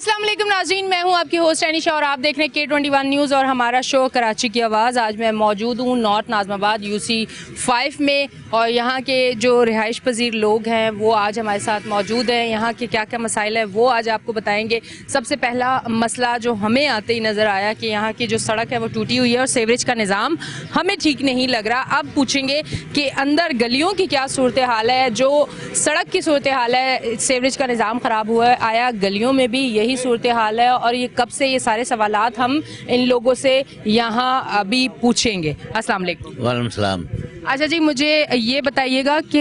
अस्सलाम वालेकुम नाज़रीन, मैं हूं आपकी होस्ट एनिशा और आप देख रहे हैं K21 न्यूज़ और हमारा शो कराची की आवाज़। आज मैं मौजूद हूं नॉर्थ नाज़िमाबाद UC 5 में और यहां के जो रिहाइश पजीर लोग हैं वो आज हमारे साथ मौजूद हैं। यहां के क्या क्या मसाइल है वो आज आपको बताएंगे। सबसे पहला मसला जो हमें आते ही नज़र आया कि यहाँ की जो सड़क है वो टूटी हुई है और सीवरेज का निज़ाम हमें ठीक नहीं लग रहा। अब पूछेंगे कि अंदर गलियों की क्या सूरत हाल है, जो सड़क की सूरत हाल है, सीवरेज का निज़ाम ख़राब हुआ है, आया गलियों में भी यही सूरत हाल है और ये कब से, ये सारे सवालात हम इन लोगों से यहाँ अभी पूछेंगे। अस्सलाम वालेकुम। वालेकुम सलाम। अच्छा जी, मुझे ये बताइएगा कि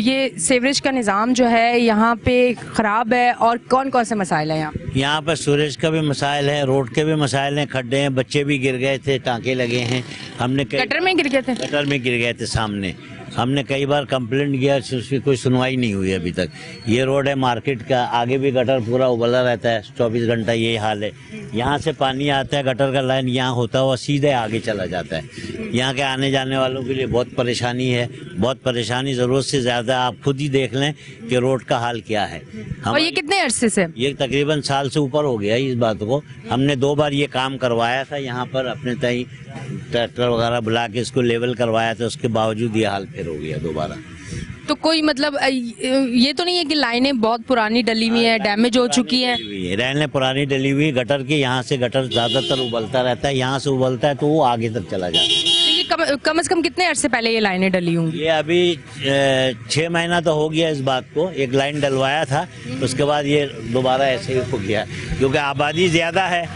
ये सीवरेज का निज़ाम जो है यहाँ पे ख़राब है और कौन कौन से मसाइल हैं यहाँ पर सूरज का भी मसाइल है, रोड के भी मसाइल हैं, खड्डे हैं, बच्चे भी गिर गए थे, टाँके लगे हैं। हमने गटर में गिर गए थे? गटर में गिर गए थे सामने। हमने कई बार कंप्लेंट किया, उसकी कोई सुनवाई नहीं हुई अभी तक। ये रोड है मार्केट का, आगे भी गटर पूरा उबला रहता है, 24 घंटा यही हाल है। यहाँ से पानी आता है, गटर का लाइन यहाँ होता हुआ सीधे आगे चला जाता है। यहाँ के आने जाने वालों के लिए बहुत परेशानी है, बहुत परेशानी, ज़रूरत से ज़्यादा। आप खुद ही देख लें कि रोड का हाल क्या है। और ये कितने अरसे से? ये तकरीबन साल से ऊपर हो गया इस बात को। हमने 2 बार ये काम करवाया था यहाँ पर, अपने तय ट्रैक्टर वगैरह बुला के इसको लेवल करवाया था, उसके बावजूद ये हाल फिर हो गया दोबारा। तो कोई मतलब ये तो नहीं है कि लाइनें बहुत पुरानी डली हुई हैं, डैमेज हो चुकी हैं? लाइनें पुरानी डली हुई, गटर के यहाँ से गटर ज़्यादातर उबलता रहता है, यहाँ से उबलता है तो वो आगे तक चला जाता है। कम से कम कितने अरसे पहले ये लाइनें डली होंगी? ये अभी 6 महीना तो हो गया इस बात को। एक लाइन डलवाया था, उसके बाद ये दोबारा ऐसे ही हो गया, क्योंकि आबादी ज़्यादा है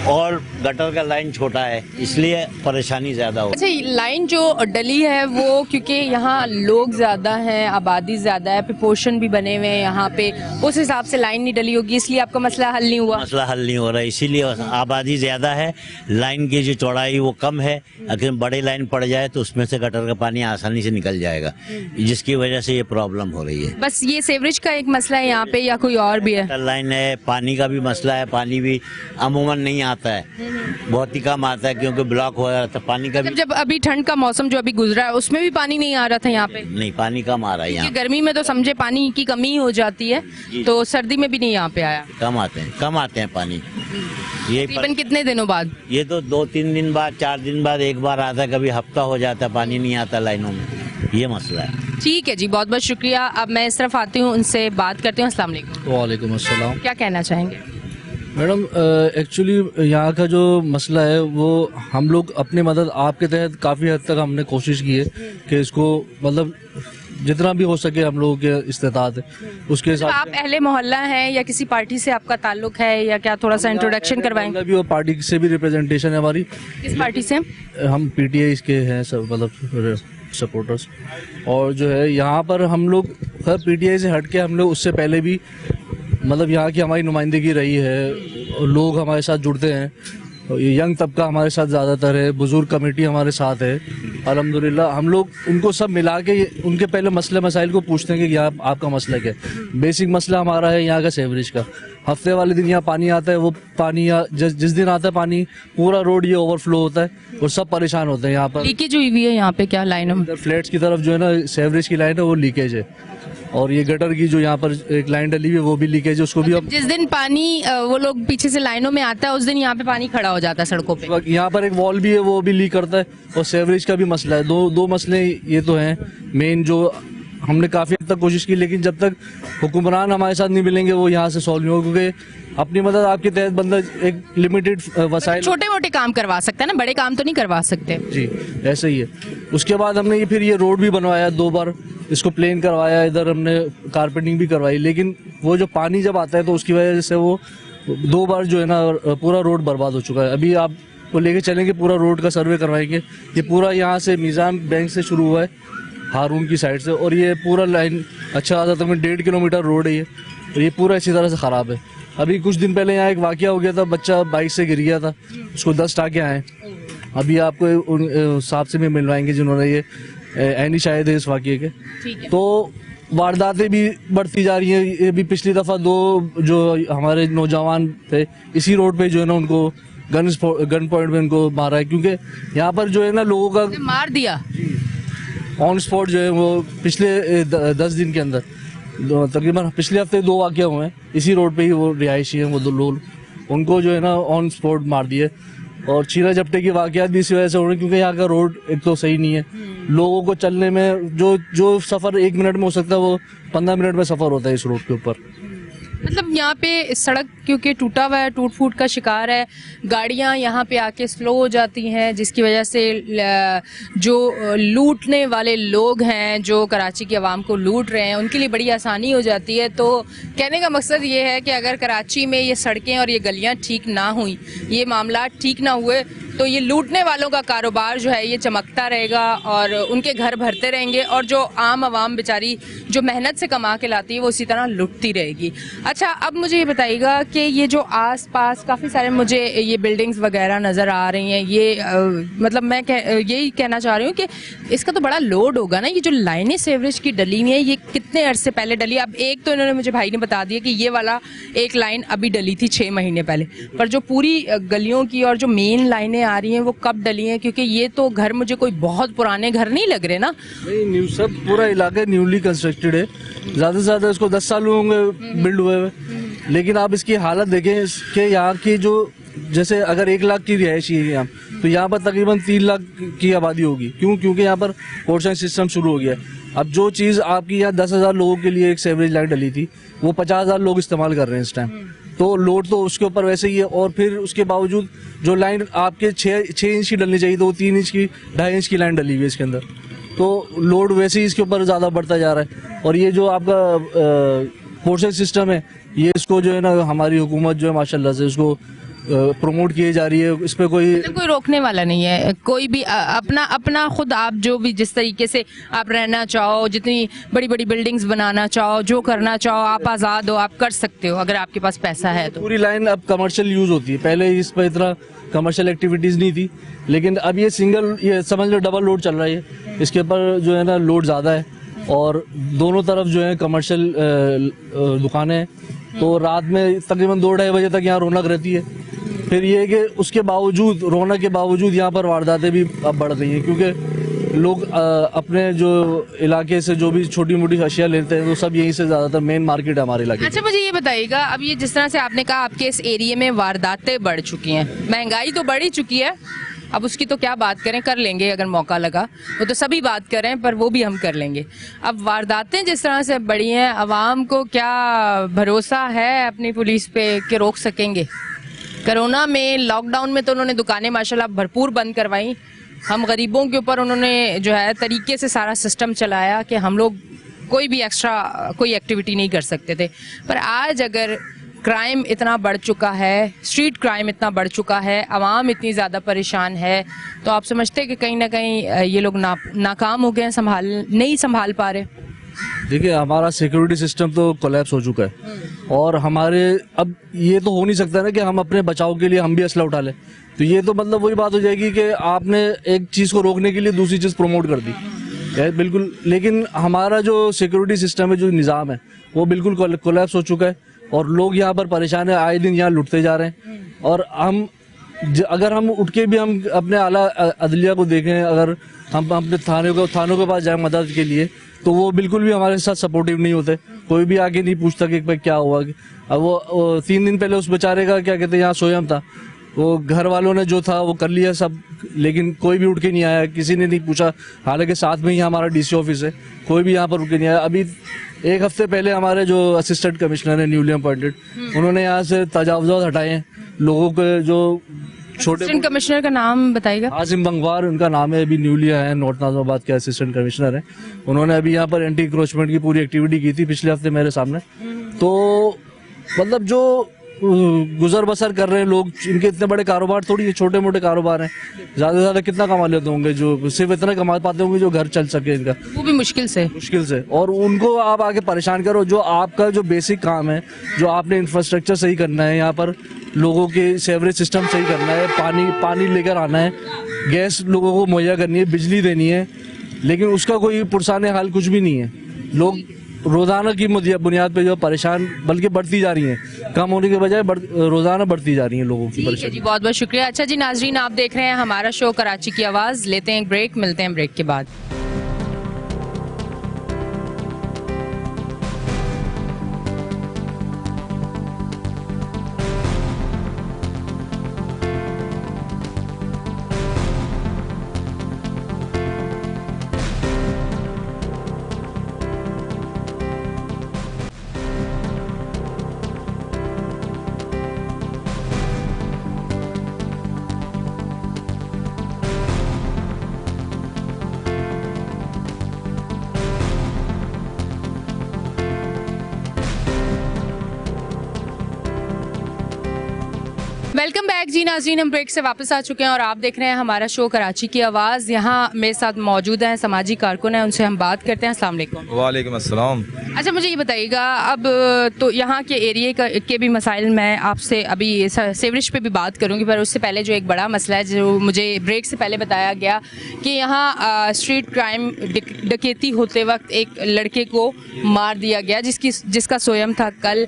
और गटर का लाइन छोटा है, इसलिए परेशानी ज़्यादा हो। अच्छा, लाइन जो डली है वो क्योंकि यहाँ लोग ज़्यादा हैं, आबादी ज़्यादा है, प्रोपोर्शन भी बने हुए हैं यहाँ पे, उस हिसाब से लाइन नहीं डली होगी, इसलिए आपका मसला हल नहीं हुआ? मसला हल नहीं हो रहा, इसीलिए आबादी ज़्यादा है, लाइन की जो चौड़ाई वो कम है। अगर बड़ी लाइन पड़ जाए तो उसमें से गटर का पानी आसानी से निकल जाएगा, जिसकी वजह से ये प्रॉब्लम हो रही है। बस ये सीवरेज का एक मसला है यहाँ पे या कोई और भी है? लाइन है, पानी का भी मसला है, पानी भी अमूमन नहीं आता है, बहुत ही कम आता है क्योंकि ब्लॉक हो रहा था पानी का भी। जब अभी ठंड का मौसम जो अभी गुजरा है उसमें भी पानी नहीं आ रहा था यहाँ पे? नहीं, पानी कम आ रहा है यहाँ। गर्मी में तो समझे पानी की कमी हो जाती है, तो सर्दी में भी नहीं यहाँ पे आया? कम आते हैं पानी। ये तकरीबन कितने दिनों बाद? ये तो 2-3 दिन बाद, 4 दिन बाद एक बार आता है, कभी हफ्ता हो जाता है पानी नहीं आता लाइनों में, ये मसला है। ठीक है जी, बहुत बहुत शुक्रिया। अब मैं इस तरफ आती हूँ, उनसे बात करती हूँ। अस्सलाम वालेकुम। वालेकुम अस्सलाम। क्या कहना चाहेंगे? मैडम, एक्चुअली यहाँ का जो मसला है वो हम लोग अपनी मदद आपके तहत काफ़ी हद तक हमने कोशिश की है कि इसको मतलब जितना भी हो सके हम लोगों के इस्तेताअत है उसके हिसाब से। आप अहले मोहल्ला हैं या किसी पार्टी से आपका ताल्लुक है या क्या? थोड़ा सा इंट्रोडक्शन करवाएंगे। भी और पार्टी से भी रिप्रेजेंटेशन है हमारी। किस पार्टी से? हम PTI के हैं सब, मतलब सपोर्टर्स। और जो है यहाँ पर हम लोग खैर PTI से हट के हम लोग उससे पहले भी मतलब यहाँ की हमारी नुमाइंदगी रही है, लोग हमारे साथ जुड़ते हैं, यंग तबका हमारे साथ ज़्यादातर है, बुजुर्ग कमेटी हमारे साथ है अल्हम्दुलिल्लाह। हम लोग उनको सब मिला के उनके पहले मसले मसाइल को पूछते हैं कि यहाँ आपका मसला क्या है। बेसिक मसला हमारा है यहाँ का सीवरेज का। हफ्ते वाले दिन यहाँ पानी आता है, वो पानी जिस दिन आता है पानी पूरा रोड ये ओवरफ्लो होता है और सब परेशान होते हैं। यहाँ पर लीकेज हुई हुई है यहाँ पे क्या लाइनों में? फ्लैट्स की तरफ जो है ना सीवरेज की लाइन है वो लीकेज है, और ये गटर की जो यहाँ पर एक लाइन डली हुई है वो भी लीकेज है, उसको भी अब जिस दिन पानी वो लोग पीछे से लाइनों में आता है उस दिन यहाँ पे पानी खड़ा हो जाता है सड़कों पे। यहाँ पर एक वॉल भी है वो भी लीक करता है, और सीवरेज का भी मसला है। दो मसले ये तो हैं मेन, जो हमने काफ़ी हद तक कोशिश की, लेकिन जब तक हुक्मरान हमारे साथ नहीं मिलेंगे वो यहाँ से सॉल्व नहीं होगा, क्योंकि अपनी मदद आपके तहत बंदा एक लिमिटेड वसाइल छोटे मोटे काम करवा सकता है ना, बड़े काम तो नहीं करवा सकते। जी ऐसे ही है। उसके बाद हमने फिर ये रोड भी बनवाया 2 बार, इसको प्लेन करवाया, इधर हमने कारपेंटिंग भी करवाई, लेकिन वो जो पानी जब आता है तो उसकी वजह से वो 2 बार जो है ना पूरा रोड बर्बाद हो चुका है। अभी आप वो लेके चलेंगे, पूरा रोड का सर्वे करवाएंगे। ये पूरा यहाँ से मीज़ान बैंक से शुरू हुआ है हारून की साइड से, और ये पूरा लाइन अच्छा आता तक 1.5 किलोमीटर रोड है ये, और ये पूरा इसी तरह से ख़राब है। अभी कुछ दिन पहले यहाँ एक वाक़या हो गया था, बच्चा बाइक से गिर गया था, उसको 10 टाँके आए। अभी आपको उन साहब से भी मिलवाएंगे जिन्होंने ये ऐनी शायद है इस वाक़े के। तो वारदातें भी बढ़ती जा रही हैं। ये भी पिछली दफ़ा 2 जो हमारे नौजवान थे इसी रोड पे जो है ना उनको गन पॉइंट में उनको मारा है, क्योंकि यहाँ पर जो है ना लोगों का मार दिया ऑन स्पॉट जो है वो पिछले 10 दिन के अंदर तकरीबन पिछले हफ्ते 2 वाक़या हुए हैं इसी रोड पे ही। वो रिहायशी हैं, वो 2 लोग, उनको जो है ना ऑन स्पॉट मार दिए। और चीरा झपटे की वाक़यात भी इसी वजह से हो रहे हैं क्योंकि यहाँ का रोड एक तो सही नहीं है। लोगों को चलने में जो सफ़र 1 मिनट में हो सकता है वो 15 मिनट में सफ़र होता है इस रोड के ऊपर। मतलब यहाँ पे सड़क क्योंकि टूटा हुआ है, टूट फूट का शिकार है, गाड़ियाँ यहाँ पे आके स्लो हो जाती हैं, जिसकी वजह से जो लूटने वाले लोग हैं जो कराची की आवाम को लूट रहे हैं उनके लिए बड़ी आसानी हो जाती है। तो कहने का मकसद ये है कि अगर कराची में ये सड़कें और ये गलियाँ ठीक ना हुई, ये मामला ठीक ना हुए, तो ये लूटने वालों का कारोबार जो है ये चमकता रहेगा और उनके घर भरते रहेंगे और जो आम आवाम बेचारी जो मेहनत से कमा के लाती है वो उसी तरह लुटती रहेगी। अच्छा, अब मुझे ये बताइएगा कि ये जो आसपास काफ़ी सारे मुझे ये बिल्डिंग्स वगैरह नज़र आ रही हैं, ये मतलब मैं यही कहना चाह रही हूँ कि इसका तो बड़ा लोड होगा ना। ये जो लाइनें सीवरेज की डली हुई हैं ये कितने अरसे पहले डली? अब एक तो इन्होंने मुझे भाई ने बता दिया कि ये वाला एक लाइन अभी डली थी 6 महीने पहले, पर जो पूरी गलियों की और जो मेन लाइनें आ रही हैं वो कब डली हैं? क्योंकि ये तो घर मुझे कोई बहुत पुराने घर नहीं लग रहे ना। नहीं, न्यू सब पूरा इलाका न्यूली कंस्ट्रक्टेड है, ज़्यादा से ज़्यादा इसको 10 साल होंगे बिल्ड हुए हुए। लेकिन आप इसकी हालत देखें कि यहाँ की जो, जैसे अगर 1 लाख की रिहायशी है यहाँ, तो यहाँ पर तकरीबन 3 लाख की आबादी होगी। क्यों? क्योंकि यहाँ पर पोर्शन सिस्टम शुरू हो गया है। अब जो चीज़ आपकी यहाँ 10,000 लोगों के लिए एक सीवरेज लाइन डली थी वो 50,000 लोग इस्तेमाल कर रहे हैं इस टाइम। तो लोड तो उसके ऊपर वैसे ही है। और फिर उसके बावजूद जो लाइन आपके 6 इंच की डलनी चाहिए तो वो 3 इंच की 2.5 इंच की लाइन डली हुई है इसके अंदर। तो लोड वैसे ही इसके ऊपर ज़्यादा बढ़ता जा रहा है। और ये जो आपका पोर्शन सिस्टम है ये इसको जो है ना हमारी हुकूमत जो है माशाल्लाह से इसको प्रमोट किए जा रही है। इस पे कोई रोकने वाला नहीं है, कोई भी अपना खुद आप जो भी जिस तरीके से आप रहना चाहो, जितनी बड़ी बड़ी बिल्डिंग्स बनाना चाहो, जो करना चाहो, आप आज़ाद हो, आप कर सकते हो अगर आपके पास पैसा है तो। पूरी लाइन अब कमर्शियल यूज़ होती है। पहले इस पर इतना कमर्शियल एक्टिविटीज़ नहीं थी, लेकिन अब ये सिंगल, ये समझ लो डबल लोड चल रहा है। इसके ऊपर जो है ना लोड ज़्यादा है और दोनों तरफ जो है कमर्शियल दुकानें हैं। तो रात में तकरीबन 2-2.5 बजे तक यहाँ रौनक रहती है। फिर ये कि उसके बावजूद, रौनक के बावजूद यहाँ पर वारदातें भी अब बढ़ गई हैं क्योंकि लोग अपने जो इलाके से जो भी छोटी मोटी अशिया लेते हैं वो सब यहीं से ज़्यादातर मेन मार्केट है हमारे इलाके। अच्छा, मुझे ये बताइएगा, अब ये जिस तरह से आपने कहा आपके इस एरिया में वारदातें बढ़ चुकी हैं, महंगाई तो बढ़ ही चुकी है, अब उसकी तो क्या बात करें, कर लेंगे अगर मौका लगा, वो तो सभी बात कर रहे हैं पर वो भी हम कर लेंगे। अब वारदातें जिस तरह से बढ़ी हैं, आवाम को क्या भरोसा है अपनी पुलिस पे कि रोक सकेंगे? कोरोना में, लॉकडाउन में तो उन्होंने दुकानें माशाल्लाह भरपूर बंद करवाई, हम गरीबों के ऊपर उन्होंने जो है तरीके से सारा सिस्टम चलाया कि हम लोग कोई भी एक्स्ट्रा कोई एक्टिविटी नहीं कर सकते थे। पर आज अगर क्राइम इतना बढ़ चुका है, स्ट्रीट क्राइम इतना बढ़ चुका है, आवाम इतनी ज़्यादा परेशान है, तो आप समझते हैं कि कहीं ना कहीं ये लोग नाकाम हो गए हैं, नहीं संभाल पा रहे? देखिए, हमारा सिक्योरिटी सिस्टम तो कोलैप्स हो चुका है और हमारे अब ये तो हो नहीं सकता ना कि हम अपने बचाव के लिए हम भी असला उठा लें। तो ये तो मतलब वही बात हो जाएगी कि आपने एक चीज़ को रोकने के लिए दूसरी चीज़ प्रमोट कर दी है, बिल्कुल। लेकिन हमारा जो सिक्योरिटी सिस्टम है, जो निज़ाम है, वो बिल्कुल कोलैप्स हो चुका है और लोग यहाँ पर परेशान है, आए दिन यहाँ लुटते जा रहे हैं। और अगर हम उठ के भी हम अपने आला अदलिया को देखें, अगर हम अपने थानों के पास जाए मदद के लिए, तो वो बिल्कुल भी हमारे साथ सपोर्टिव नहीं होते। कोई भी आके नहीं पूछता कि भाई क्या हुआ। अब वो 3 दिन पहले उस बेचारे का क्या कहते हैं यहाँ सोयम था, वो घर वालों ने जो था वो कर लिया सब, लेकिन कोई भी उठ के नहीं आया, किसी ने नहीं पूछा। हालांकि साथ में ही हमारा डीसी ऑफिस है, कोई भी यहाँ पर उठ के नहीं आया। अभी 1 हफ्ते पहले हमारे जो असिस्टेंट कमिश्नर है न्यूली अपॉइंटेड, उन्होंने यहाँ से तजावुज़ात हटाए हैं लोगों के। जो छोटे असिस्टेंट कमिश्नर का नाम बताइएगा? आसिम बंगवार उनका नाम है, अभी न्यूली आए हैं, नॉर्थ नाज़िमाबाद के असिस्टेंट कमिश्नर हैं। उन्होंने अभी यहाँ पर एंटी इंक्रोचमेंट की पूरी एक्टिविटी की थी पिछले हफ्ते मेरे सामने। तो मतलब जो गुजर बसर कर रहे हैं लोग, इनके इतने बड़े कारोबार थोड़ी है, छोटे मोटे कारोबार हैं। ज़्यादा से ज़्यादा कितना कमा लेते होंगे, जो सिर्फ इतना कमा पाते होंगे जो घर चल सके इनका, वो भी मुश्किल से। और उनको आप आगे परेशान करो। जो आपका जो बेसिक काम है, जो आपने इंफ्रास्ट्रक्चर सही करना है, यहाँ पर लोगों के सेवरेज सिस्टम सही करना है, पानी लेकर आना है, गैस लोगों को मुहैया करनी है, बिजली देनी है, लेकिन उसका कोई पुरसाने हाल कुछ भी नहीं है। लोग रोज़ाना की बुनियाद पे जो परेशान बल्कि बढ़ती जा रही हैं, कम होने के बजाय रोज़ाना बढ़ती जा रही हैं लोगों की परेशानी। जी, बहुत बहुत शुक्रिया। अच्छा जी नाजरीन, आप देख रहे हैं हमारा शो कराची की आवाज़। लेते हैं एक ब्रेक, मिलते हैं ब्रेक के बाद। वेलकम बैक जी नाज़रीन, हम ब्रेक से वापस आ चुके हैं और आप देख रहे हैं हमारा शो कराची की आवाज़। यहाँ मेरे साथ मौजूद हैं समाजी कारकुन हैं, उनसे हम बात करते हैं। अस्सलाम वालेकुम। वालेकुम अस्सलाम। अच्छा, मुझे ये बताइएगा, अब तो यहाँ के एरिए के भी मसाइल मैं आपसे अभी सेवरेज पे भी बात करूँगी, पर उससे पहले जो एक बड़ा मसला है जो मुझे ब्रेक से पहले बताया गया कि यहाँ स्ट्रीट क्राइम डकैती होते वक्त एक लड़के को मार दिया गया जिसका सोयम था कल।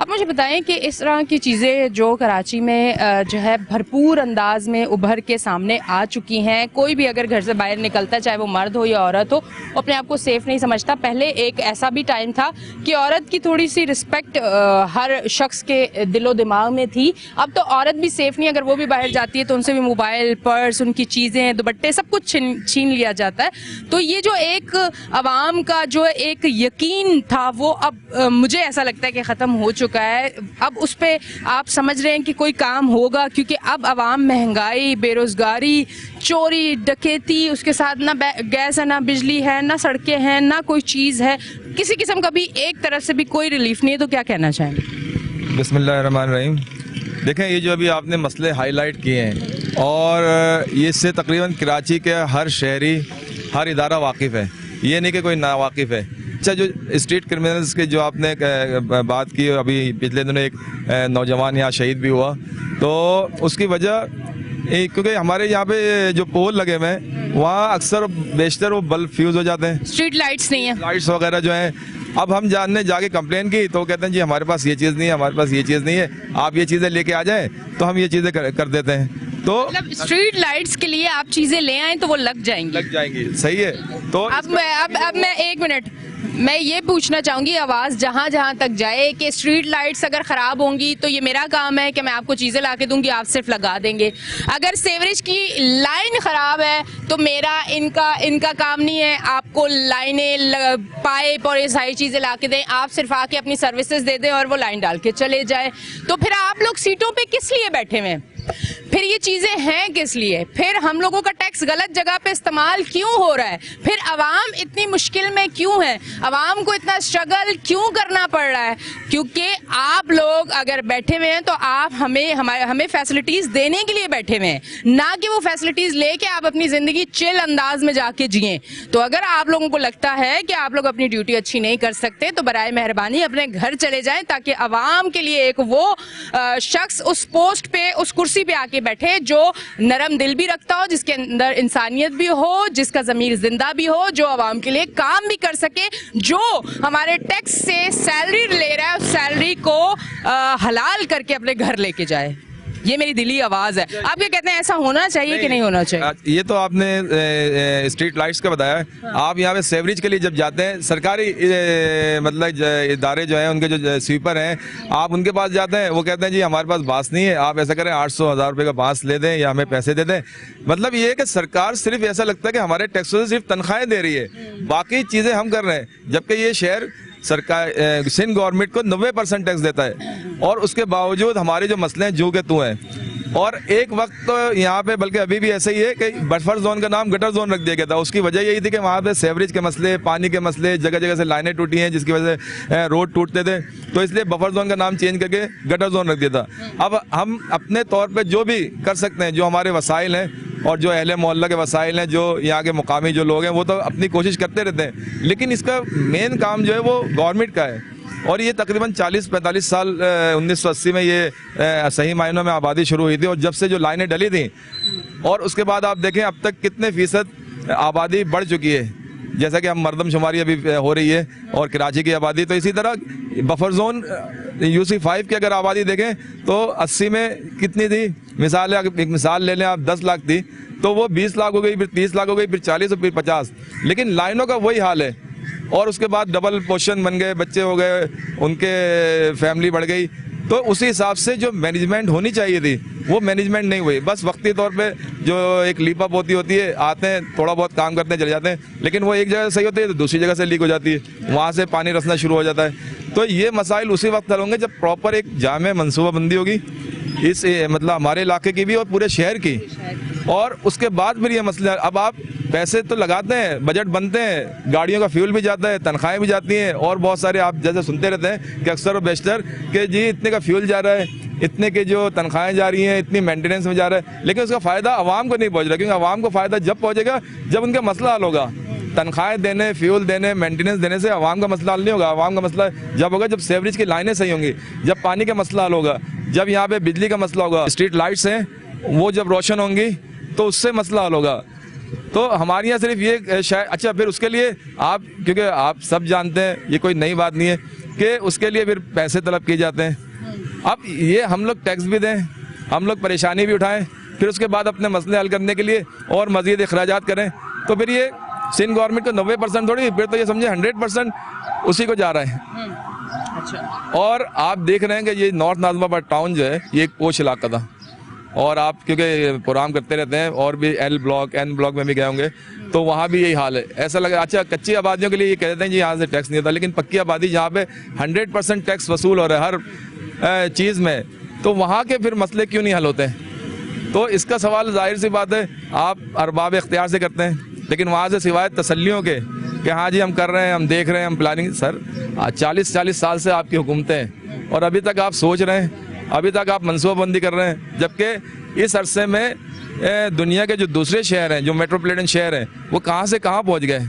अब मुझे बताएं कि इस तरह की चीज़ें जो कराची में जो है भरपूर अंदाज में उभर के सामने आ चुकी हैं। कोई भी अगर घर से बाहर निकलता है, चाहे वो मर्द हो या औरत हो, अपने आप को सेफ़ नहीं समझता। पहले एक ऐसा भी टाइम था कि औरत की थोड़ी सी रिस्पेक्ट हर शख्स के दिलो दिमाग में थी। अब तो औरत भी सेफ़ नहीं, अगर वो भी बाहर जाती है तो उनसे भी मोबाइल, पर्स, उनकी चीज़ें, दुपट्टे, सब कुछ छीन लिया जाता है। तो ये जो एक आवाम का जो एक यकीन था वो अब मुझे ऐसा लगता है कि ख़त्म हो चुका है। अब उस पे आप समझ रहे हैं कि कोई काम होगा, क्योंकि अब आवाम महंगाई, बेरोज़गारी, चोरी, डकैती, उसके साथ ना गैस है, ना बिजली है, ना सड़कें हैं, ना कोई चीज़ है, किसी किस्म का भी एक तरफ से भी कोई रिलीफ नहीं है। तो क्या कहना चाहेंगे? बिस्मिल्लाहिर्रहमानिर्रहीम। देखें, ये जो अभी आपने मसले हाईलाइट किए हैं और ये इससे तकरीबन कराची के हर शहरी, हर इदारा वाकिफ़ है, ये नहीं कि कोई नावाकिफ़ है। अच्छा, जो स्ट्रीट क्रिमिनल्स के जो आपने बात की, अभी पिछले दिनों एक नौजवान यहाँ शहीद भी हुआ, तो उसकी वजह क्योंकि हमारे यहाँ पे जो पोल लगे हुए हैं वहाँ अक्सर बेशतर वो बल्ब फ्यूज़ हो जाते हैं, स्ट्रीट लाइट्स नहीं है, लाइट्स वगैरह जो हैं। अब हम जानने जाके कंप्लेन की तो कहते हैं जी हमारे पास ये चीज़ नहीं है, हमारे पास ये चीज़ नहीं है, आप ये चीज़ें लेके आ जाएं तो हम ये चीज़ें कर देते हैं। तो मतलब स्ट्रीट लाइट्स के लिए आप चीज़ें ले आएँ तो वो लग जाएंगी। सही है। तो अब मैं एक मिनट, मैं ये पूछना चाहूँगी, आवाज़ जहाँ जहाँ तक जाए कि स्ट्रीट लाइट्स अगर ख़राब होंगी तो ये मेरा काम है कि मैं आपको चीज़ें ला के दूँगी, आप सिर्फ लगा देंगे। अगर सेवरेज की लाइन ख़राब है तो मेरा इनका काम नहीं है आपको लाइनें, पाइप और ये सारी चीज़ें ला के दें, आप सिर्फ आके अपनी सर्विसेज दे दें और वो लाइन डाल के चले जाए। तो फिर आप लोग सीटों पे किस लिए बैठे हुए हैं? फिर ये चीज़ें हैं किस लिए? फिर हम लोगों का टैक्स गलत जगह पे इस्तेमाल क्यों हो रहा है? फिर आवाम इतनी मुश्किल में क्यों है? आवाम को इतना स्ट्रगल क्यों करना पड़ रहा है? क्योंकि आप लोग अगर बैठे हुए हैं तो आप हमें फैसिलिटीज़ देने के लिए बैठे हुए हैं, ना कि वो फैसिलिटीज़ लेके आप अपनी ज़िंदगी चिल अंदाज में जाके जिएं। तो अगर आप लोगों को लगता है कि आप लोग अपनी ड्यूटी अच्छी नहीं कर सकते तो बराए मेहरबानी अपने घर चले जाएं, ताकि आवाम के लिए एक वो शख्स उस पोस्ट पे, उस कुर्सी पे आके बैठे जो नरम दिल भी रखता हो, जिसके अंदर इंसानियत भी हो, जिसका ज़मीर जिंदा भी हो, जो आवाम के लिए काम भी कर सके, जो हमारे टैक्स से सैलरी ले रहा है उस सैलरी को हलाल करके अपने घर लेके जाए। ये मेरी दिली आवाज़ है। आप क्या कहते हैं, ऐसा होना चाहिए कि नहीं होना चाहिए? ये तो आपने स्ट्रीट लाइट्स का बताया। हाँ। आप यहाँ पे सेवरेज के लिए जब जाते हैं, सरकारी मतलब इदारे जो हैं, उनके जो स्वीपर हैं, आप उनके पास जाते हैं, वो कहते हैं जी हमारे पास बांस नहीं है, आप ऐसा करें 800-1000 रुपये का बांस ले दें या हमें पैसे दे दें। मतलब ये है कि सरकार सिर्फ ऐसा लगता है कि हमारे टैक्सों से सिर्फ तनख्वाहें दे रही है, बाकी चीज़ें हम कर रहे हैं, जबकि ये शहर सरकार सिंध गवर्नमेंट को 90% टैक्स देता है और उसके बावजूद हमारे जो मसले हैं जो के तू हैं। और एक वक्त तो यहाँ पे, बल्कि अभी भी ऐसा ही है कि बफर जोन का नाम गटर जोन रख दिया गया था। उसकी वजह यही थी कि वहाँ पे सेवरेज के मसले, पानी के मसले, जगह जगह से लाइनें टूटी हैं जिसकी वजह से रोड टूटते थे, तो इसलिए बफर जोन का नाम चेंज करके गटर जोन रख दिया था। अब हम अपने तौर पर जो भी कर सकते हैं, जो हमारे वसाइल हैं और जो अहले मोहल्ला के वसाइल हैं, जो यहाँ के मुकामी जो लोग हैं, वो तो अपनी कोशिश करते रहते हैं, लेकिन इसका मेन काम जो है वो गवर्नमेंट का है। और ये तकरीबन 40-45 साल 1980 में ये सही मायनों में आबादी शुरू हुई थी, और जब से जो लाइनें डली थी और उसके बाद आप देखें अब तक कितने फ़ीसद आबादी बढ़ चुकी है, जैसा कि हम मरदमशुमारी अभी हो रही है और कराची की आबादी। तो इसी तरह बफर जोन UC5 की अगर आबादी देखें तो 80 में कितनी थी, एक मिसाल ले लें आप, 10 लाख थी, तो वो 20 लाख हो गई, फिर 30 लाख हो गई, फिर 40 और फिर 50। लेकिन लाइनों का वही हाल है, और उसके बाद डबल पोर्शन बन गए, बच्चे हो गए, उनके फैमिली बढ़ गई। तो उसी हिसाब से जो मैनेजमेंट होनी चाहिए थी वो मैनेजमेंट नहीं हुई। बस वक्ती तौर पे जो एक लीप अप होती है, आते हैं, थोड़ा बहुत काम करते हैं, चले जाते हैं, लेकिन वो एक जगह सही होती है तो दूसरी जगह से लीक हो जाती है, वहाँ से पानी रसना शुरू हो जाता है। तो ये मसाइल उसी वक्त हल होंगे जब प्रॉपर एक जामे मनसूबाबंदी होगी, इस मतलब हमारे इलाके की भी और पूरे शहर की, और उसके बाद फिर ये मसला। अब आप पैसे तो लगाते हैं, बजट बनते हैं, गाड़ियों का फ्यूल भी जाता है, तनख्वाहें भी जाती हैं, और बहुत सारे आप जैसे सुनते रहते हैं कि अक्सर और बेशतर कि जी इतने का फ्यूल जा रहा है, इतने के जो तनख्वाहें जा रही हैं, इतनी मेंटेनेंस में जा रहा है, लेकिन उसका फ़ायदा आवाम को नहीं पहुंच रहा, क्योंकि आवाम को फ़ायदा जब पहुंचेगा जब उनका मसला हल होगा। तनख्वाहें देने, फ्यूल देने, मेंटेनेंस देने से आवाम का मसला हल नहीं होगा। आवाम का मसला जब होगा जब सेवरेज की लाइनें सही होंगी, जब पानी का मसला हल होगा, जब यहाँ पे बिजली का मसला होगा, स्ट्रीट लाइट्स हैं वो जब रोशन होंगी तो उससे मसला हल होगा। तो हमारे यहाँ सिर्फ ये शायद अच्छा, फिर उसके लिए आप, क्योंकि आप सब जानते हैं ये कोई नई बात नहीं है कि उसके लिए फिर पैसे तलब किए जाते हैं। अब ये हम लोग टैक्स भी दें, हम लोग परेशानी भी उठाएं, फिर उसके बाद अपने मसले हल करने के लिए और मज़ीद अखराजात करें, तो फिर ये सिंध गवर्नमेंट को 90% थोड़ी, फिर तो ये समझे 100% उसी को जा रहा है। अच्छा। और आप देख रहे हैं कि ये नॉर्थ नाज़िमाबाद टाउन जो है ये एक पोश इलाका था, और आप क्योंकि प्रोग्राम करते रहते हैं और भी एल ब्लॉक, एन ब्लॉक में भी गए होंगे, तो वहाँ भी यही हाल है। ऐसा लगा, अच्छा कच्ची आबादियों के लिए ये कहते हैं जी यहाँ से टैक्स नहीं होता, लेकिन पक्की आबादी जहाँ पे 100% टैक्स वसूल हो रहा है हर चीज़ में, तो वहाँ के फिर मसले क्यों नहीं हल होते हैं? तो इसका सवाल जाहिर सी बात है आप अरबाब इख्तियार से करते हैं, लेकिन वहाँ से सिवाय तसल्लियों के कि हाँ जी हम कर रहे हैं, हम देख रहे हैं, हम प्लानिंग, सर 40 साल से आपकी हुकूमतें हैं और अभी तक आप सोच रहे हैं, अभी तक आप मनसूबाबंदी कर रहे हैं, जबकि इस अरसे में दुनिया के जो दूसरे शहर हैं, जो मेट्रोपॉलिटन शहर हैं, वो कहाँ से कहाँ पहुँच गए।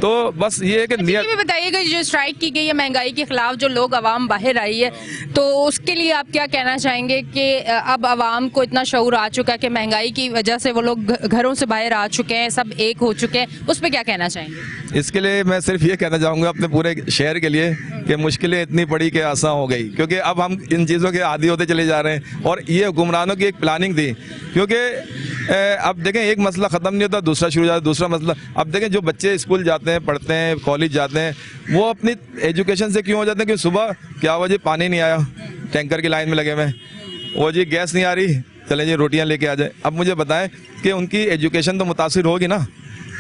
तो बस ये है कि ये भी बताइएगा, जो स्ट्राइक की गई है महंगाई के खिलाफ, जो लोग आवाम बाहर आई है, तो उसके लिए आप क्या कहना चाहेंगे कि अब आवाम को इतना शऊर आ चुका है कि महंगाई की वजह से वो लोग घरों से बाहर आ चुके हैं, सब एक हो चुके हैं, उस पर क्या कहना चाहेंगे? इसके लिए मैं सिर्फ ये कहना चाहूँगा अपने पूरे शहर के लिए कि मुश्किलें इतनी पड़ी कि आसान हो गई, क्योंकि अब हम इन चीज़ों के आदी होते चले जा रहे हैं। और ये हुक्मरानों की एक प्लानिंग थी, क्योंकि अब देखें एक मसला ख़त्म नहीं होता, दूसरा शुरू हो जाता है, दूसरा मसला। अब देखें जो बच्चे स्कूल जाते हैं, पढ़ते हैं, कॉलेज जाते हैं, वो अपनी एजुकेशन से क्यों हो जाते हैं कि सुबह क्या हुआ जी पानी नहीं आया, टैंकर की लाइन में लगे हुए, वो जी गैस नहीं आ रही, चलें जी रोटियां लेके आ जाए। अब मुझे बताएं कि उनकी एजुकेशन तो मुतासिर होगी ना,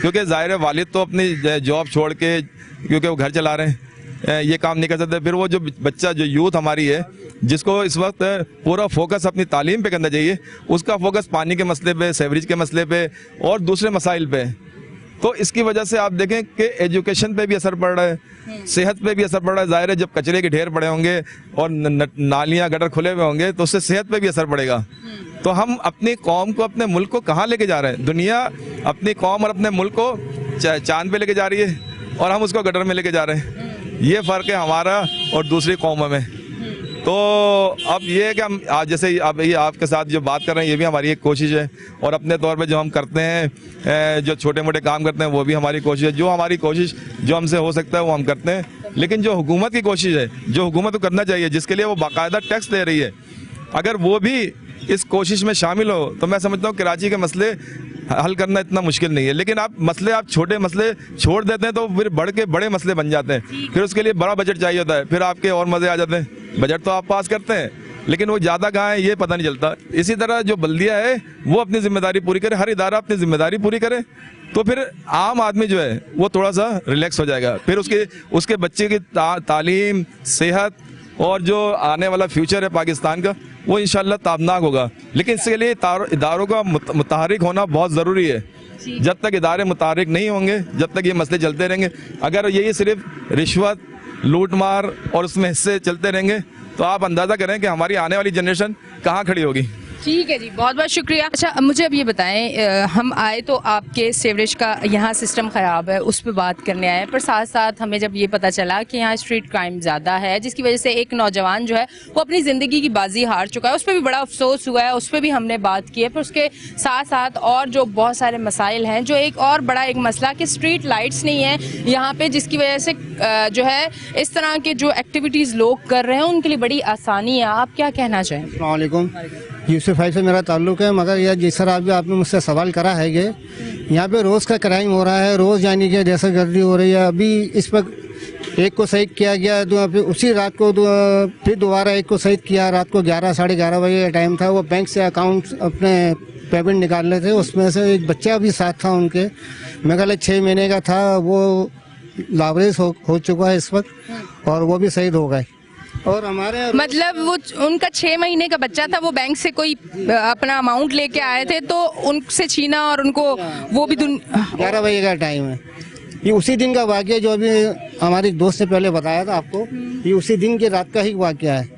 क्योंकि ज़ाहिर है वालिद तो अपनी जॉब छोड़ के, क्योंकि वो घर चला रहे हैं, ये काम नहीं कर सकते। फिर वो जो बच्चा, जो यूथ हमारी है, जिसको इस वक्त पूरा फोकस अपनी तालीम पे करना चाहिए, उसका फोकस पानी के मसले पे, सेवरेज के मसले पे और दूसरे मसाइल पे। तो इसकी वजह से आप देखें कि एजुकेशन पे भी असर पड़ रहा है, सेहत पे भी असर पड़ रहा है। ज़ाहिर है जब कचरे के ढेर पड़े होंगे और नालियाँ गटर खुले हुए होंगे तो उससे सेहत पे भी असर पड़ेगा। तो हम अपनी कौम को, अपने मुल्क को कहाँ लेके जा रहे हैं? दुनिया अपनी कौम और अपने मुल्क को चांद पे लेके जा रही है और हम उसको गटर में लेके जा रहे हैं। ये फ़र्क है हमारा और दूसरी कौमों में। तो अब ये है कि हम आज जैसे अब ये आपके साथ जो बात कर रहे हैं, ये भी हमारी एक कोशिश है, और अपने तौर पे जो हम करते हैं, जो छोटे मोटे काम करते हैं, वो भी हमारी कोशिश है। जो हमारी कोशिश जो हमसे हो सकता है वो हम करते हैं, लेकिन जो हुकूमत की कोशिश है, जो हुकूमत को करना चाहिए, जिसके लिए वो बाकायदा टैक्स दे रही है, अगर वो भी इस कोशिश में शामिल हो तो मैं समझता हूँ कराची के मसले हल करना इतना मुश्किल नहीं है। लेकिन आप छोटे मसले छोड़ देते हैं तो फिर बढ़ के बड़े मसले बन जाते हैं, फिर उसके लिए बड़ा बजट चाहिए होता है, फिर आपके और मज़े आ जाते हैं। बजट तो आप पास करते हैं लेकिन वो ज़्यादा कहाँ है ये पता नहीं चलता। इसी तरह जो बल्दिया है वो अपनी जिम्मेदारी पूरी करे, हर इदारा अपनी जिम्मेदारी पूरी करे, तो फिर आम आदमी जो है वो थोड़ा सा रिलैक्स हो जाएगा। फिर उसके बच्चे की तालीम, सेहत और जो आने वाला फ्यूचर है पाकिस्तान का, वो इंशाल्लाह ताबनाक होगा। लेकिन इसके लिए इदारों का मुतहरिक होना बहुत ज़रूरी है। जब तक इदारे मुतहरिक नहीं होंगे, जब तक ये मसले चलते रहेंगे, अगर यही सिर्फ रिश्वत, लूट मार और उसमें हिस्से चलते रहेंगे, तो आप अंदाज़ा करें कि हमारी आने वाली जनरेशन कहाँ खड़ी होगी। ठीक है जी, बहुत बहुत शुक्रिया। अच्छा मुझे अब ये बताएं, हम आए तो आपके सेवरेज का यहाँ सिस्टम ख़राब है उस पर बात करने आए, पर साथ साथ हमें जब ये पता चला कि यहाँ स्ट्रीट क्राइम ज़्यादा है, जिसकी वजह से एक नौजवान जो है वो अपनी ज़िंदगी की बाजी हार चुका है, उस पर भी बड़ा अफसोस हुआ है, उस पर भी हमने बात की है। पर उसके साथ साथ और जो बहुत सारे मसाइल हैं, जो एक और बड़ा एक मसला कि स्ट्रीट लाइट्स नहीं है यहाँ पर, जिसकी वजह से जो है इस तरह के जो एक्टिविटीज़ लोग कर रहे हैं उनके लिए बड़ी आसानी है। आप क्या कहना चाहेंगे? अस्सलाम वालेकुम, यूसुफ भाई से मेरा ताल्लुक़ है, मगर यह जिस तरह अभी आपने मुझसे सवाल करा है कि यहाँ पे रोज़ का क्राइम हो रहा है, रोज़ यानी कि दहशत गर्दी हो रही है। अभी इस वक्त एक को शहीद किया गया, फिर उसी रात को फिर दोबारा एक को शहीद किया। रात को 11 साढ़े 11 बजे का टाइम था, वो बैंक से अकाउंट अपने पेमेंट निकाल रहे थे, उसमें से एक बच्चा भी साथ था उनके, मेरे ख्याल 6 महीने का था, वो लावारिस हो चुका है इस वक्त, और वो भी शहीद हो गए। और हमारे मतलब वो उनका 6 महीने का बच्चा था, वो बैंक से कोई अपना अमाउंट लेके आए थे तो उनसे छीना और उनको वो भी 11 बजे का टाइम है। ये उसी दिन का वाक़या जो अभी हमारी दोस्त से पहले बताया था आपको, ये उसी दिन की रात का ही वाक़या है।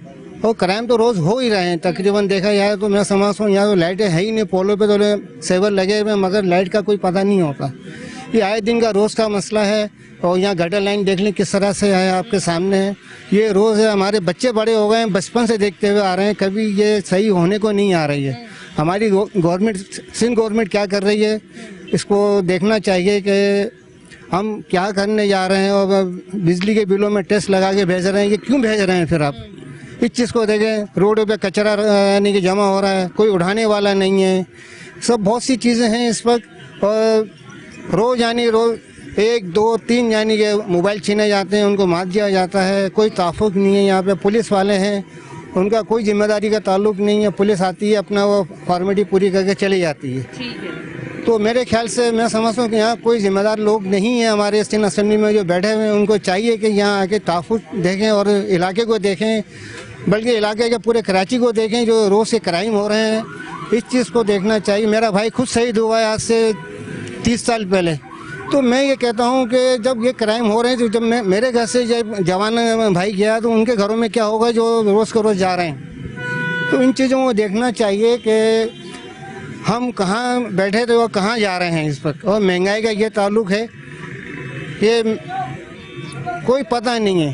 और क्राइम तो रोज़ हो ही रहे हैं तकरीबन देखा जाए तो। मैं समझता हूँ यहाँ तो लाइटें है ही नहीं, पोलों पे तो सेवर लगे हुए मगर लाइट का कोई पता नहीं होता। ये आए दिन का रोज़ का मसला है। और यहाँ गटर लाइन देख लें किस तरह से है, आपके सामने है। ये रोज़ है, हमारे बच्चे बड़े हो गए हैं, बचपन से देखते हुए आ रहे हैं, कभी ये सही होने को नहीं आ रही है। हमारी गवर्नमेंट, सिंध गवर्नमेंट क्या कर रही है, इसको देखना चाहिए कि हम क्या करने जा रहे हैं। और बिजली के बिलों में टैक्स लगा के भेज रहे हैं, ये क्यों भेज रहे हैं? फिर आप इस चीज़ को देखें, रोडों पे कचरा यानी कि जमा हो रहा है, कोई उठाने वाला नहीं है। सब बहुत सी चीज़ें हैं इस वक्त। और रोज़ यानी रोज़ 1, 2, 3 यानी कि मोबाइल छीने जाते हैं, उनको मार दिया जाता है। कोई ताफुक नहीं है। यहाँ पे पुलिस वाले हैं, उनका कोई जिम्मेदारी का ताल्लुक नहीं है। पुलिस आती है, अपना वो फॉर्मेलिटी पूरी करके चली जाती है। तो मेरे ख्याल से मैं समझता हूँ कि यहाँ कोई जिम्मेदार लोग नहीं है। हमारे सिंध असेंबली में जो बैठे हुए हैं उनको चाहिए कि यहाँ आके ताफुक देखें और इलाके को देखें, बल्कि इलाके के पूरे कराची को देखें जो रोज़ से क्राइम हो रहे हैं। इस चीज़ को देखना चाहिए। मेरा भाई खुद शहीद हुआ है आज से 30 साल पहले। तो मैं ये कहता हूँ कि जब ये क्राइम हो रहे हैं, तो जब मैं मेरे घर से जब जवान भाई गया तो उनके घरों में क्या होगा जो रोज़ को रोज़ जा रहे हैं। तो इन चीज़ों को देखना चाहिए कि हम कहाँ बैठे थे और कहाँ जा रहे हैं इस वक्त। और महंगाई का ये ताल्लुक है, ये कोई पता नहीं है।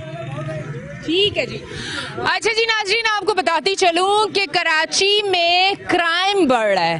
ठीक है जी। अच्छा जी नाज़रीन, आपको बताती चलूं कि कराची में क्राइम बढ़ रहा है।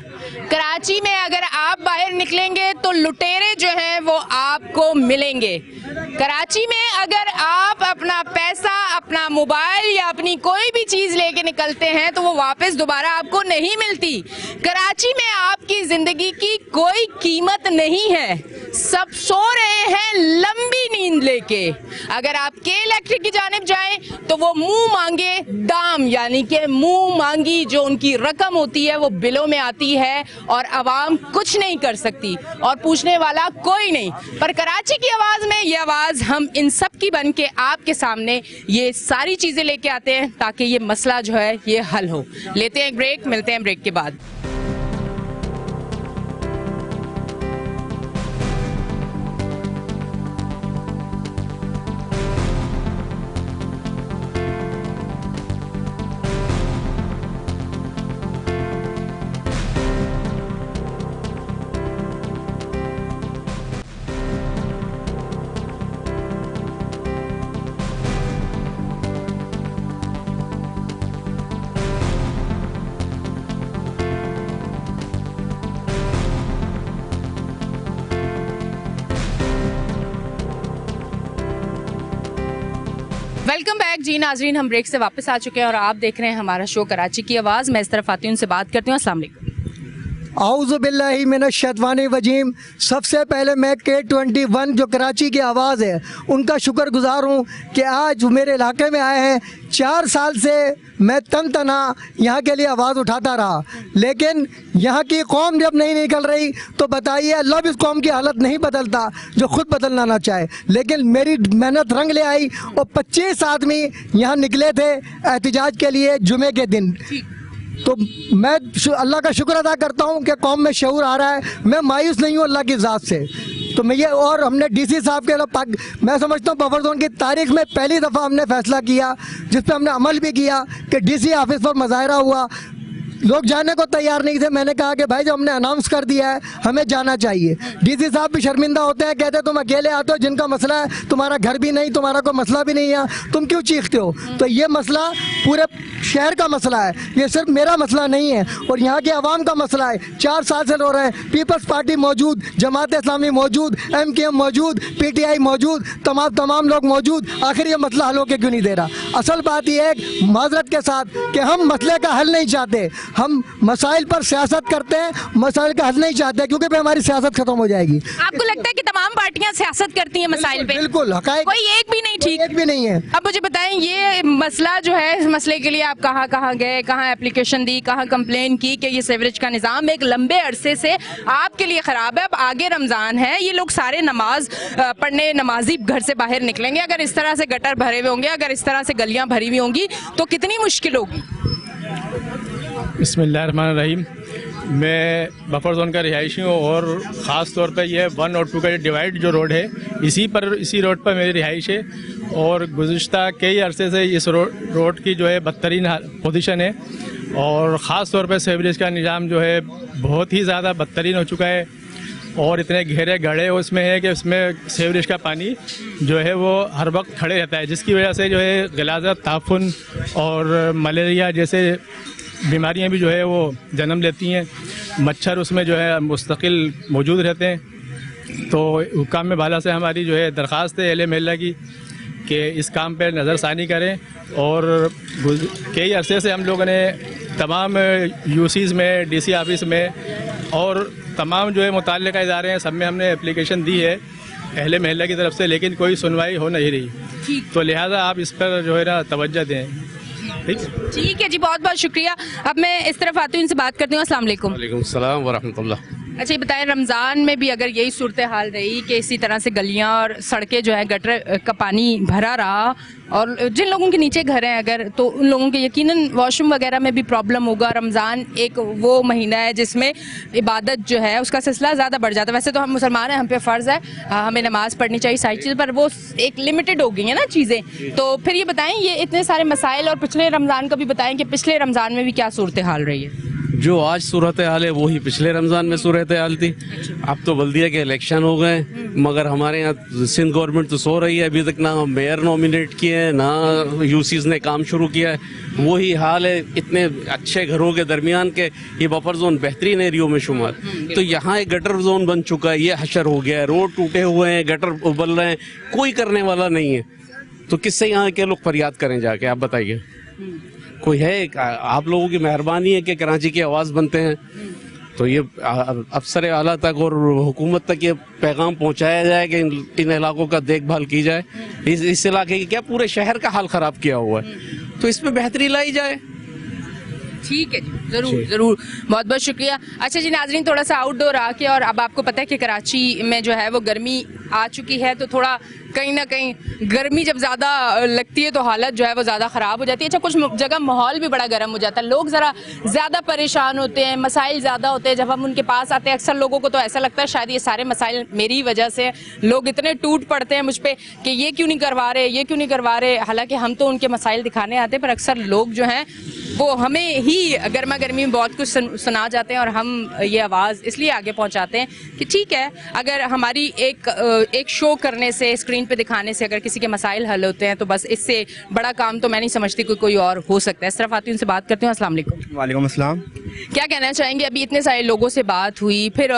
कराची में अगर आप बाहर निकलेंगे तो लुटेरे जो हैं वो आपको मिलेंगे। कराची में अगर आप अपना पैसा, अपना मोबाइल या अपनी कोई भी चीज़ लेके निकलते हैं तो वो वापस दोबारा आपको नहीं मिलती। कराची में आपकी ज़िंदगी की कोई कीमत नहीं है। सब सो रहे हैं लंबी नींद लेके। अगर आप के इलेक्ट्रिक की जानिब जाएं तो वो मुंह मांगे दाम, यानी कि मुंह मांगी जो उनकी रकम होती है वो बिलों में आती है और आवाम कुछ नहीं कर सकती और पूछने वाला कोई नहीं। पर कराची की आवाज़ में ये आवाज़ हम इन सब की बन के आपके सामने ये सारी चीज़ें लेके आते हैं ताकि ये मसला जो है ये हल हो। लेते हैं एक ब्रेक, मिलते हैं ब्रेक के बाद। वेलकम बैक जी नाजरीन, हम ब्रेक से वापस आ चुके हैं और आप देख रहे हैं हमारा शो कराची की आवाज़। मैं इस तरफ आती हूँ, उनसे बात करती हूँ। अस्सलाम वालेकुम। आऊज़ु बिल्लाहि मिनश शैतानिर वजीम। सबसे पहले मैं K21 जो कराची की आवाज़ है उनका शुक्रगुजार हूँ कि आज मेरे इलाके में आए हैं। 4 साल से मैं तना यहाँ के लिए आवाज़ उठाता रहा, लेकिन यहाँ की कौम जब नहीं निकल रही तो बताइए अल्लाह भी इस कौम की हालत नहीं बदलता जो खुद बदलना ना चाहे। लेकिन मेरी मेहनत रंग ले आई और 25 आदमी यहाँ निकले थे एहतिजाज के लिए जुमे के दिन। तो मैं अल्लाह का शुक्र अदा करता हूँ कि कौम में शऊर आ रहा है। मैं मायूस नहीं हूँ अल्लाह की ज़ात से। तो मैं ये, और हमने डीसी साहब के मैं समझता हूँ बफर जोन की तारीख में पहली दफ़ा हमने फैसला किया जिस पर हमने अमल भी किया कि डीसी ऑफिस पर मुजाहरा हुआ। लोग जाने को तैयार नहीं थे। मैंने कहा कि भाई जब हमने अनाउंस कर दिया है हमें जाना चाहिए। डीसी साहब भी शर्मिंदा होते हैं, कहते हैं तुम अकेले आते हो, जिनका मसला है तुम्हारा घर भी नहीं, तुम्हारा कोई मसला भी नहीं है, तुम क्यों चीखते हो। तो ये मसला पूरे शहर का मसला है, ये सिर्फ मेरा मसला नहीं है और यहाँ के अवाम का मसला है। 4 साल से रो रहे हैं। पीपल्स पार्टी मौजूद, जमात इस्लामी मौजूद, MKM मौजूद, PTI मौजूद, तमाम लोग मौजूद। आखिर ये मसला हल होकर क्यों नहीं दे रहा। असल बात यह है माजरत के साथ कि हम मसले का हल नहीं चाहते, हम मसाइल पर सियासत करते हैं, मसाइल का हल नहीं चाहते क्योंकि फिर हमारी सियासत खत्म हो जाएगी। आपको लगता है कि तमाम पार्टियां सियासत करती हैं मसाइल पे? बिल्कुल, कोई एक भी नहीं ठीक, एक भी नहीं है। अब मुझे बताएं ये मसला जो है, इस मसले के लिए आप कहाँ गए, कहाँ एप्लीकेशन दी, कहाँ कंप्लेन की कि ये सीवरेज का निज़ाम एक लंबे अरसे से आपके लिए ख़राब है। अब आगे रमज़ान है, ये लोग सारे नमाज पढ़ने, नमाजी घर से बाहर निकलेंगे। अगर इस तरह से गटर भरे हुए होंगे, अगर इस तरह से गलियाँ भरी हुई होंगी तो कितनी मुश्किल होगी। बिस्मिल्लाहिर्रहमानिर्रहीम। मैं बफर जोन का रिहायशी हूँ और ख़ास तौर पर यह 1 और 2 का डिवाइड जो रोड है इसी रोड पर मेरी रिहाइश है और गुज़िश्ता कई अरसे से इस रोड की जो है बदतरीन पोजीशन है और ख़ास तौर पर सीवरेज का निज़ाम जो है बहुत ही ज़्यादा बदतरीन हो चुका है और इतने गहरे गड्ढे उसमें है कि उसमें सीवरेज का पानी जो है वो हर वक्त खड़े रहता है, जिसकी वजह से जो है गलाज़त, ताफुन और मलेरिया जैसे बीमारियां भी जो है वो जन्म लेती हैं। मच्छर उसमें जो है मुस्तकिल मौजूद रहते हैं। तो हुक्काम में बाला से हमारी जो है दरख्वास्त है अहले महल्ला की कि इस काम पर नज़रसानी करें और कई अरसे से हम लोगों ने तमाम यूसीज़ में, डीसी ऑफिस में और तमाम जो है मुताल्लिक़ा इदारे हैं सब में हमने एप्लीकेशन दी है अहले महल्ला की तरफ से, लेकिन कोई सुनवाई हो नहीं रही। तो लिहाजा आप इस पर जो है ना तवज्जो दें। ठीक है जी, बहुत बहुत शुक्रिया। अब मैं इस तरफ आती हूँ, इनसे बात करती हूँ। अस्सलाम वालेकुम। वालेकुम सलाम व रहमतुल्लाह। अच्छा, ये बताएं, रमज़ान में भी अगर यही सूरत हाल रही कि इसी तरह से गलियां और सड़कें जो है गटर का पानी भरा रहा और जिन लोगों के नीचे घर हैं अगर, तो उन लोगों के यकीनन वॉशरूम वगैरह में भी प्रॉब्लम होगा। रमज़ान एक वो महीना है जिसमें इबादत जो है उसका सिलसिला ज़्यादा बढ़ जाता है। वैसे तो हम मुसलमान हैं, हम पे फ़र्ज़ है, हमें नमाज़ पढ़नी चाहिए सारी चीज़, पर वो एक लिमिटेड हो गई है ना चीज़ें। तो फिर ये बताएं, ये इतने सारे मसाइल और पिछले रमज़ान का भी बताएं कि पिछले रमज़ान में भी क्या सूरत हाल रही है। जो आज सूरत हाल है वही पिछले रमज़ान में सूरत हाल थी। अब तो बल्दिया के इलेक्शन हो गए, मगर हमारे यहाँ सिंध गवर्नमेंट तो सो रही है, अभी तक ना मेयर नॉमिनेट किए हैं ना यूसीज ने काम शुरू किया है। वही हाल है इतने अच्छे घरों के दरमियान के ये बफर जोन बेहतरीन एरियो में शुमार, तो यहाँ एक गटर जोन बन चुका है, ये हशर हो गया है, रोड टूटे हुए हैं, गटर उबल रहे हैं, कोई करने वाला नहीं है। तो किससे यहाँ के लोग फरियाद करें जाके, आप बताइए? कोई है? आप लोगों की मेहरबानी है कि कराची की आवाज़ बनते हैं, तो ये अफसर आला तक और हुकूमत तक ये पैगाम पहुंचाया जाए कि इन इलाकों का देखभाल की जाए। इस इलाके की क्या पूरे शहर का हाल ख़राब किया हुआ है, तो इसमें बेहतरी लाई जाए। ठीक है जी, ज़रूर ज़रूर, बहुत बहुत शुक्रिया। अच्छा जी नाजरीन, थोड़ा सा आउटडोर आके, और अब आपको पता है कि कराची में जो है वो गर्मी आ चुकी है, तो थोड़ा कहीं ना कहीं गर्मी जब ज़्यादा लगती है तो हालत जो है वो ज़्यादा ख़राब हो जाती है। अच्छा, कुछ जगह माहौल भी बड़ा गर्म हो जाता है, लोग ज़रा ज़्यादा परेशान होते हैं, मसाइल ज़्यादा होते हैं। जब हम उनके पास आते हैं अक्सर लोगों को तो ऐसा लगता है शायद ये सारे मसाइल मेरी वजह से, लोग इतने टूट पड़ते हैं मुझ पर कि ये क्यों नहीं करवा रहे, ये क्यों नहीं करवा रहे। हालांकि हम तो उनके मसाइल दिखाने आते हैं, पर अक्सर लोग जो हैं वो हमें ही गर्मा गर्मी में बहुत कुछ सुना जाते हैं और हम ये आवाज़ इसलिए आगे पहुंचाते हैं कि ठीक है, अगर हमारी एक शो करने से, स्क्रीन पे दिखाने से अगर किसी के मसाइल हल होते हैं तो बस इससे बड़ा काम तो मैं नहीं समझती कोई और हो सकता है। इस तरफ आती हूँ, उनसे बात करती हूँ। अस्सलाम वालेकुम। वालेकुम अस्सलाम। क्या कहना चाहेंगे? अभी इतने सारे लोगों से बात हुई, फिर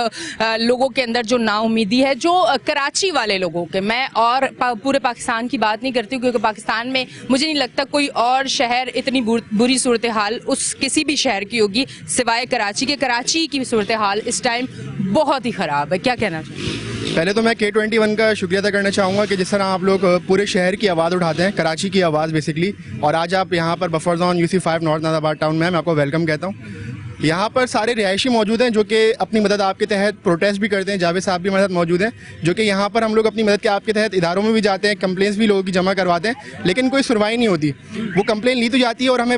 लोगों के अंदर जो नाउमीदी है, जो कराची वाले लोगों के, मैं और पूरे पाकिस्तान की बात नहीं करती हूँ क्योंकि पाकिस्तान में मुझे नहीं लगता कोई और शहर इतनी बुरी सूरत हाल उस किसी भी शहर की होगी सिवाय कराची के। कराची की सूरत हाल इस टाइम बहुत ही ख़राब है। क्या कहना चाहिए? पहले तो मैं K21 का शुक्रिया अदा करना चाहूँगा कि जिस तरह आप लोग पूरे शहर की आवाज़ उठाते हैं, कराची की आवाज़ बेसिकली, और आज आप यहाँ पर buffer zone UC5 north Nazabad town में, मैं आपको वेलकम कहता हूँ। यहाँ पर सारे रिहायशी मौजूद हैं जो कि अपनी मदद आपके तहत प्रोटेस्ट भी करते हैं। जावेद साहब भी हमारे साथ मौजूद हैं जो कि यहाँ पर हम लोग अपनी मदद के आपके तहत इदारों में भी जाते हैं, कंप्लेंट्स भी लोगों की जमा करवाते हैं, लेकिन कोई सुनवाई नहीं होती। वो कंप्लेंट ली तो जाती है और हमें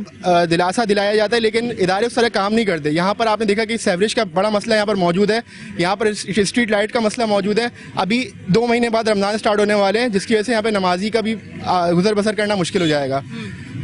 दिलासा दिलाया जाता है, लेकिन इदारे उस तरह काम नहीं करते। यहाँ पर आपने देखा कि सीवरेज का बड़ा मसला यहाँ पर मौजूद है, यहाँ पर स्ट्रीट लाइट का मसला मौजूद है। अभी 2 महीने बाद रमज़ान स्टार्ट होने वाले हैं, जिसकी वजह से यहाँ पर नमाजी का भी गुजर बसर करना मुश्किल हो जाएगा।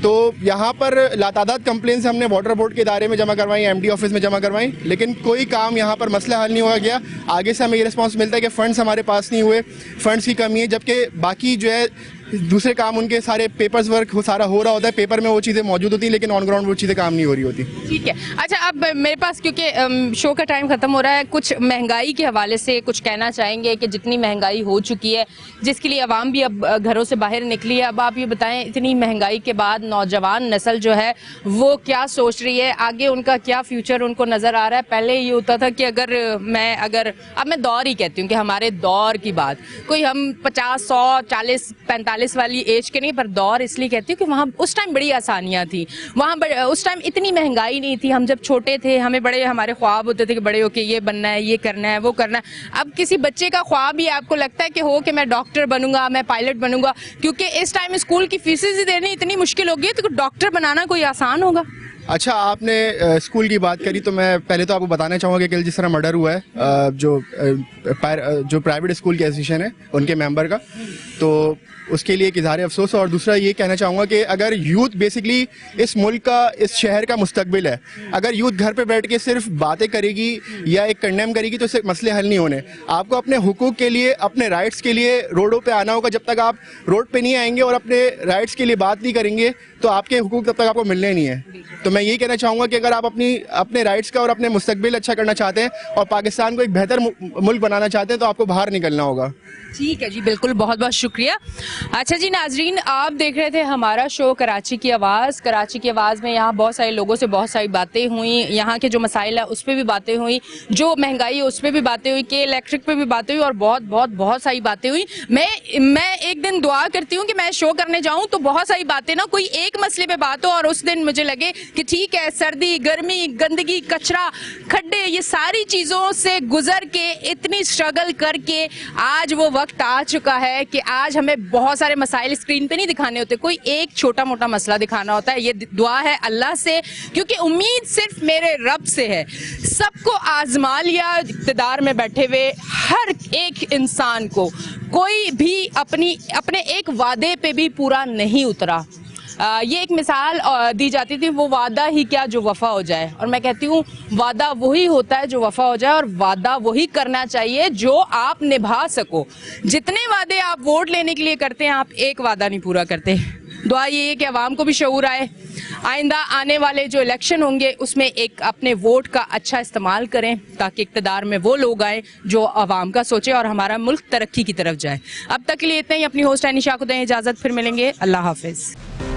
तो यहाँ पर लातादाद कंप्लेंट्स हमने वाटर बोर्ड के इदारे में जमा करवाई, MD ऑफिस में जमा करवाई, लेकिन कोई काम यहाँ पर मसला हल नहीं हुआ गया। आगे से हमें ये रिस्पांस मिलता है कि फ़ंड्स हमारे पास नहीं हुए, फ़ंड्स की कमी है, जबकि बाकी जो है दूसरे काम उनके सारे पेपर्स वर्क सारा हो रहा होता है, पेपर में वो चीज़ें मौजूद होती हैं, लेकिन ऑन ग्राउंड वो चीज़ें काम नहीं हो रही होती। ठीक है। अच्छा, अब मेरे पास क्योंकि शो का टाइम ख़त्म हो रहा है, कुछ महंगाई के हवाले से कुछ कहना चाहेंगे कि जितनी महंगाई हो चुकी है, जिसके लिए आवाम भी अब घरों से बाहर निकली है, अब आप ये बताएं इतनी महंगाई के बाद नौजवान नस्ल जो है वो क्या सोच रही है, आगे उनका क्या फ्यूचर उनको नज़र आ रहा है? पहले ये होता था कि अब मैं दौर ही कहती हूँ कि हमारे दौर की बात, कोई हम 50, 100, 40, 45 वाली एज के नहीं, पर दौर इसलिए कहती हूँ कि वहाँ उस टाइम बड़ी आसानियाँ थी, वहाँ उस टाइम इतनी महंगाई नहीं थी। हम जब छोटे थे हमें हमारे ख्वाब होते थे कि बड़े होके ये बनना है, ये करना है, वो करना है। अब किसी बच्चे का ख्वाब ही आपको लगता है कि हो कि मैं डॉक्टर बनूंगा, मैं पायलट बनूंगा, क्योंकि इस टाइम स्कूल की फीसें ही देनी इतनी मुश्किल हो गई, तो डॉक्टर बनाना कोई आसान होगा? अच्छा, आपने स्कूल की बात करी तो मैं पहले तो आपको बताना चाहूँगा कि कल जिस तरह मर्डर हुआ है जो प्राइवेट स्कूल की एसोसिएशन है उनके मेंबर का, तो उसके लिए एक इज़हार अफसोस है। और दूसरा ये कहना चाहूँगा कि अगर यूथ बेसिकली इस मुल्क का, इस शहर का मुस्तकबिल है, अगर यूथ घर पे बैठ के सिर्फ बातें करेगी या एक कंडेम करेगी तो इससे मसले हल नहीं होने। आपको अपने हुकूक के लिए, अपने राइट्स के लिए रोडों पे आना होगा। जब तक आप रोड पे नहीं आएंगे और अपने राइट्स के लिए बात नहीं करेंगे तो आपके हुकूक तब तक आपको मिलने नहीं है। तो मैं यही कहना चाहूँगा कि अगर आप अपने राइट्स का और अपने मुस्तकबिल अच्छा करना चाहते हैं और पाकिस्तान को एक बेहतर मुल्क बनाना चाहते हैं तो आपको बाहर निकलना होगा। ठीक है जी, बिल्कुल, बहुत बहुत शुक्रिया। अच्छा जी नाजरीन, आप देख रहे थे हमारा शो कराची की आवाज़। कराची की आवाज़ में यहाँ बहुत सारे लोगों से बहुत सारी बातें हुई, यहाँ के जो मसाइल है उस पर भी बातें हुई, जो महंगाई है उस पर भी बातें हुई, के इलेक्ट्रिक पे भी बातें हुई और बहुत बहुत बहुत सारी बातें हुई। मैं एक दिन दुआ करती हूँ कि मैं शो करने जाऊँ तो बहुत सारी बातें ना कोई एक मसले पे बात हो और उस दिन मुझे लगे कि ठीक है, सर्दी, गर्मी, गंदगी, कचरा, खड्डे, ये सारी चीज़ों से गुजर के, इतनी स्ट्रगल करके आज वो वक्त आ चुका है कि आज हमें बहुत सारे मसाइल स्क्रीन पे नहीं दिखाने होते, कोई एक छोटा मोटा मसला दिखाना होता है। ये दुआ है अल्लाह से, क्योंकि उम्मीद सिर्फ मेरे रब से है। सबको आजमा लिया इक़्तिदार में बैठे हुए हर एक इंसान को, कोई भी अपने एक वादे पे भी पूरा नहीं उतरा। ये एक मिसाल दी जाती थी, वो वादा ही क्या जो वफा हो जाए, और मैं कहती हूँ वादा वही होता है जो वफा हो जाए, और वादा वही करना चाहिए जो आप निभा सको। जितने वादे आप वोट लेने के लिए करते हैं, आप एक वादा नहीं पूरा करते। दुआ ये है कि आवाम को भी शऊर आए, आइंदा आने वाले जो इलेक्शन होंगे उसमें एक अपने वोट का अच्छा इस्तेमाल करें ताकि इक़्तिदार में वो लोग आए जो आवाम का सोचे और हमारा मुल्क तरक्की की तरफ जाए। अब तक के लिए इतना ही। अपनी होस्ट एनिशा को दें इजाज़त, फिर मिलेंगे। अल्लाह हाफिज़।